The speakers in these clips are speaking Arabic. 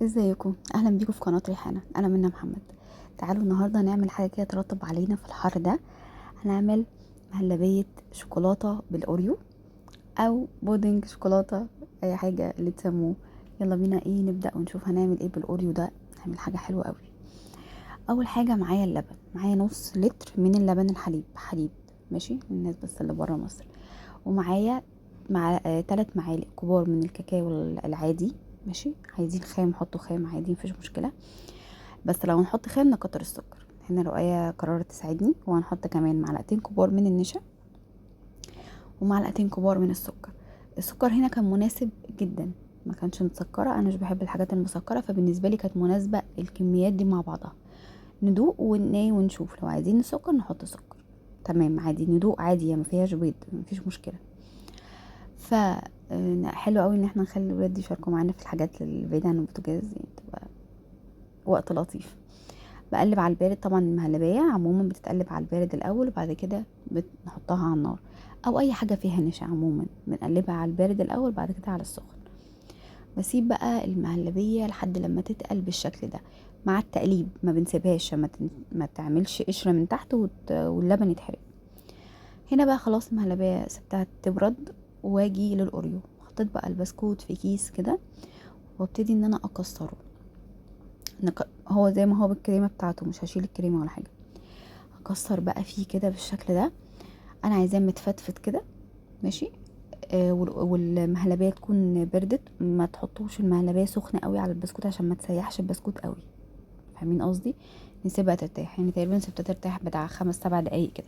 ازيكم؟ اهلا بيكم في قناه ريحانه. انا منى محمد. تعالوا النهارده نعمل حاجه كده ترطب علينا في الحر ده. هنعمل مهلبيه شوكولاته بالاوريو او بودنج شوكولاته، اي حاجه اللي تسموه. يلا بينا نبدا ونشوف هنعمل ايه بالاوريو ده. هنعمل حاجه حلوه قوي. اول حاجه معايا اللبن، معايا نص لتر من اللبن حليب. ماشي الناس بس اللي بره مصر. ومعايا 3 معالق كبار من الكاكاو العادي. ماشي، عايزين خام حطوا خام عادي مفيش مشكله، بس لو نحط خام نكتر السكر. هنا رؤية قررت تساعدني، وهنحط كمان معلقتين كبار من النشا ومعلقتين كبار من السكر. السكر هنا كان مناسب جدا، ما كانش مسكرة، انا مش بحب الحاجات المسكرة، فبالنسبة لي كانت مناسبة الكميات دي مع بعضها. ندوق ونشوف لو عايزين السكر نحط سكر. تمام عادي، ندوق عادي، يعني ما فيهاش بيض مفيش مشكلة. ف حلو قوي ان احنا نخلي الولاد يشاركوا معانا في الحاجات البعيدة عن البوتاجاز، يعني تبقى وقت لطيف. بقلب على البارد، طبعا المهلبية عموما بتتقلب على البارد الاول وبعد كده بنحطها على النار، او اي حاجة فيها نشا عموما بنقلبها على البارد الاول بعد كده على السخن. بسيب بقى المهلبية لحد لما تتقل بالشكل ده. مع التقليب ما بنسيبهاش عشان ما تعملش قشرة من تحت واللبن يتحرق. هنا بقى خلاص المهلبية سبتها تبرد، واجي للاوريو. حطيت بقى البسكوت في كيس كده وابتدي ان انا اكسره. هو زي ما هو بالكريمة بتاعته، مش هشيل الكريمة ولا حاجة. اكسر بقى فيه كده بالشكل ده. انا عايزاه متفتفت كده. ماشي. والمهلبيه تكون بردت، ما تحطوش المهلبيه سخنه قوي على البسكوت عشان ما تسيحش البسكوت قوي. فاهمين قصدي؟ نسيبها ترتاح، يعني تقريبا سبتها ترتاح بتاع 5 7 دقايق كده.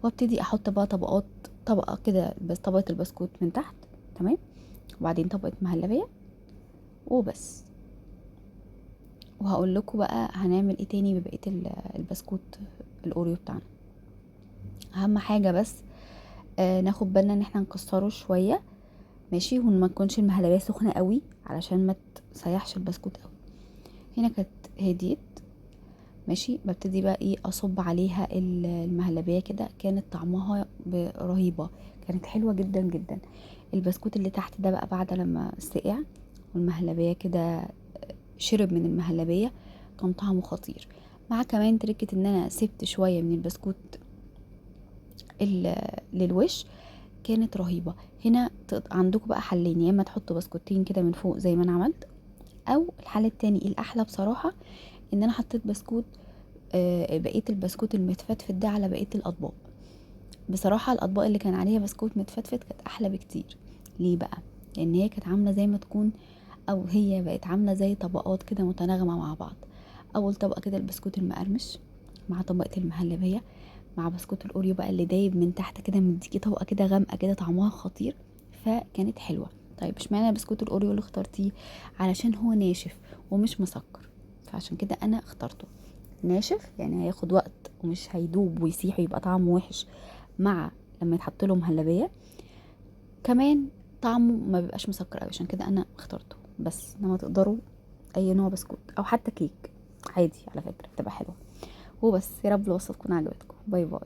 وابتدي احط بقى طبقات، طبقه كده بس طبقه البسكوت من تحت. تمام. وبعدين طبقه مهلبيه وبس. وهقول لكم بقى هنعمل ايه تاني ببقيه البسكوت الاوريو بتاعنا. اهم حاجه بس ناخد بالنا ان احنا نكسره شويه. ماشي، وما تكونش المهلبيه سخنه قوي علشان ما تسيحش البسكوت قوي. هنا كانت هديت. ماشي، ببتدي بقى اصب عليها المهلبيه كده. كانت طعمها رهيبه، كانت حلوه جدا جدا. البسكوت اللي تحت ده بقى بعد لما سقع والمهلبيه كده شرب من المهلبيه كان طعمه خطير. مع كمان تركة ان انا سبت شويه من البسكوت للوش، كانت رهيبه. هنا عندكم بقى حلين، يا اما تحطوا بسكوتين كده من فوق زي ما انا عملت، او الحل التاني الاحلى بصراحه ان انا حطيت بسكوت، بقيه البسكوت المتفتفت ده على بقيه الاطباق. بصراحه الاطباق اللي كان عليها بسكوت متفتفت كانت احلى بكتير. ليه بقى؟ لان هي كانت عامله زي ما تكون، او هي بقت عامله زي طبقات كده متناغمه مع بعض. اول طبقه كده البسكوت المقرمش مع طبقه المهلبيه مع بسكوت الاوريو بقى اللي دايب من تحت كده، مديكي طبقه كده غامقه كده طعمها خطير، فكانت حلوه. طيب اشمعنى بسكوت الاوريو اللي اخترتيه؟ علشان هو ناشف ومش مسكر، فعشان كده انا اخترته ناشف، يعني هياخد وقت ومش هيدوب ويسيح ويبقى طعمه وحش مع لما يتحط له مهلبيه. كمان طعمه ما بيبقاش مسكر قوي، عشان كده انا اخترته. بس انما تقدروا اي نوع بسكوت او حتى كيك عادي على فكره بتبقى حلوه. وبس، يا رب الوصفه تكون عجبتكم. باي باي.